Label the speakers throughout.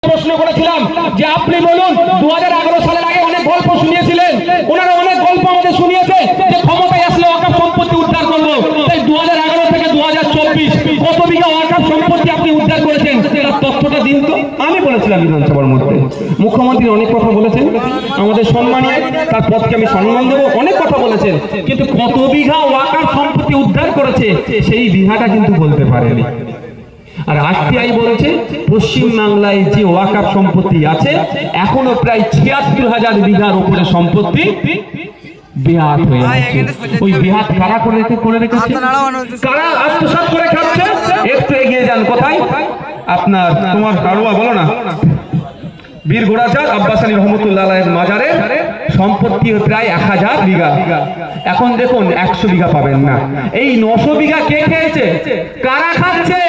Speaker 1: প্রশ্ন করেছিলাম যে আপনি বলুন 2011 সালের আগে অনেক গল্প শুনিয়েছিলেন, ওনারা অনেক গল্প আমাদের শুনিয়েছে যে ক্ষমতায় আসলে ওয়াকফ সম্পত্তি উদ্ধার করবো। তাই 2011 থেকে 2024 কত বিঘা ওয়াকফ সম্পত্তি আপনি উদ্ধার করেছেন তার তথ্যটা দিন তো। আমি বলেছিলাম বিধানসভার মধ্যে, মুখ্যমন্ত্রী অনেক কথা বলেছেন, আমাদের সম্মানীয় তার পদকে আমি সম্মান দেবো, অনেক কথা বলেছেন, কিন্তু কত বিঘা ওয়াকফ সম্পত্তি উদ্ধার করেছে সেই বিঘাটা কিন্তু বলতে পারেনি। আর আরটিআই বলছে পশ্চিম বাংলায় যে ওয়াকফ সম্পত্তি আছে এখনো প্রায় ৭৬,০০০ বিঘার উপরে সম্পত্তি বেহাত হয়ে আছে। ওই বেহাত কারা করে রেখেছে, কারা আত্মসাৎ করে খাচ্ছে? একটু এগিয়ে যান, কোথায় আপনার তোমার কারোয়া বলো না, বীর ঘোড়াচাঁদ আব্বাস আলী রহমতুল্লাহ আলাইহির মাজারে সম্পত্তি প্রায় ১০০০ বিঘা। এখন দেখুন ১০০ বিঘা পাবেন না। এই ৯০০ বিঘা কে খেয়েছে, কারা খাচ্ছে?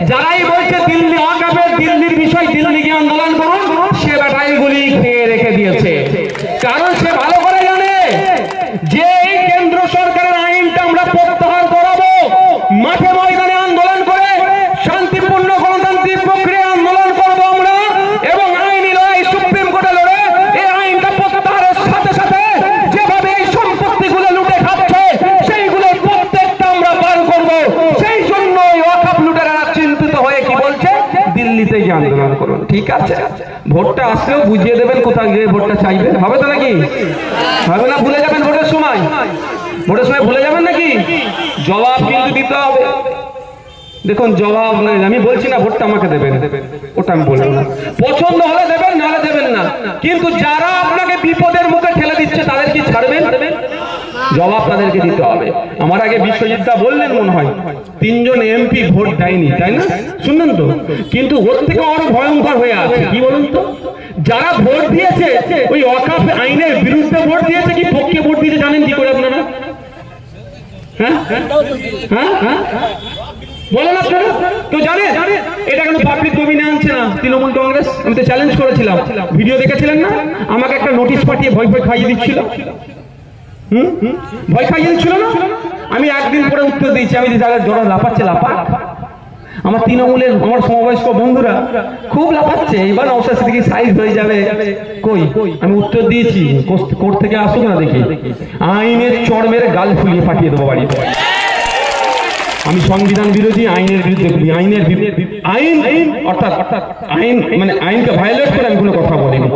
Speaker 1: যারাই বলছে দিল্লি ওয়াকফের, দিল্লির বিষয় দিল্লি গিয়ে আন্দোলন করুন, সে বেটাই গুলি খেয়ে রেখে দিয়েছে। কারণ সে ভালো করে জানে যে এই কেন্দ্র সরকারের আইনটা আমরা প্রত্যাহার করাবো, মাঠে ময়দানে আন্দোলন করে শান্তিপূর্ণ গণতান্ত্রিক প্রক্রিয়া আন্দোলন করবো আমরা, এবং আইনি লড়াই সুপ্রিম কোর্টে লড়ে এই আইনটা প্রত্যাহারের সাথে সাথে যেভাবে এই সম্পত্তিগুলো লুটে খাচ্ছে সেইগুলো প্রত্যেকটা আমরা পার করবো। সেই জন্য ওয়াকফ লুটেরা চিন্তিত হয়ে কি বলছে, দিল্লিতে গিয়ে আন্দোলন করুন। ঠিক আছে, ভোটটা আসলেও বুঝিয়ে দেবেন কোথায় গিয়ে ভোটটা চাইবে, হবে তো নাকি? হবে না? ভুলে যাবেন ভোটের সময়, ভোটের সময় ভুলে যাবেন নাকি? জবাব কিন্তু দিতে হবে। দেখুন জবাব নাই, আমি বলছি না ভোটটা আমাকে দেবেন, ওটা আমি বলবো না, পছন্দ হলে দেবেন, নাহলে দেবেন না। কিন্তু যারা আপনাকে বিপদের মুখে ঠেলে দিচ্ছে তাদের কি ছাড়বেন? জবাব তাদেরকে দিতে হবে। আমার আগে বিশ্বজিৎ দা বললেন মনে হয় ৩ জন এমপি ভোট দেয়নি, তাই না? শুনলেন তো? কিন্তু ওর থেকে আরো ভয়ঙ্কর হয়ে আছে, কি বলুন তো? যারা ভোট দিয়েছে ওই ওয়াকফ আইনের বিরুদ্ধে ভোট দিয়েছে কি পক্ষে ভোট দিয়েছে জানেন কি করে আপনারা? হ্যাঁ হ্যাঁ হ্যাঁ বলেন আপনারা, কেউ জানে? এটা কেন পাবলিক ডোমেইনে আনছে না তৃণমূল কংগ্রেস? আমি তো চ্যালেঞ্জ করেছিলাম, ভিডিও দেখেছিলেন না? আমাকে একটা নোটিশ পাঠিয়ে ভয় ভয় খাইয়ে দিচ্ছিল, ভয় খাইয়ে দিচ্ছিল না? আমি একদিন পরে উত্তর দিয়েছি, আমি যারা যারা লাফাচ্ছে লাফা, আমার তৃণমূলের আমার সমবয়স্ক বন্ধুরা খুব লাফাচ্ছে, এবার অবস্থা থেকে সাইজ হয়ে যাবে কই। আমি উত্তর দিয়েছি কোর্ট থেকে আসুক না দেখি, আইনের চড় মেরে গাল ফুলিয়ে পাঠিয়ে দেবো বাড়িতে। আমি সংবিধান বিরোধী, আইনের বিরুদ্ধে, আইন অর্থাৎ আইন মানে আইনকে ভায়োলেট করে আমি কোনো কথা বলিনি।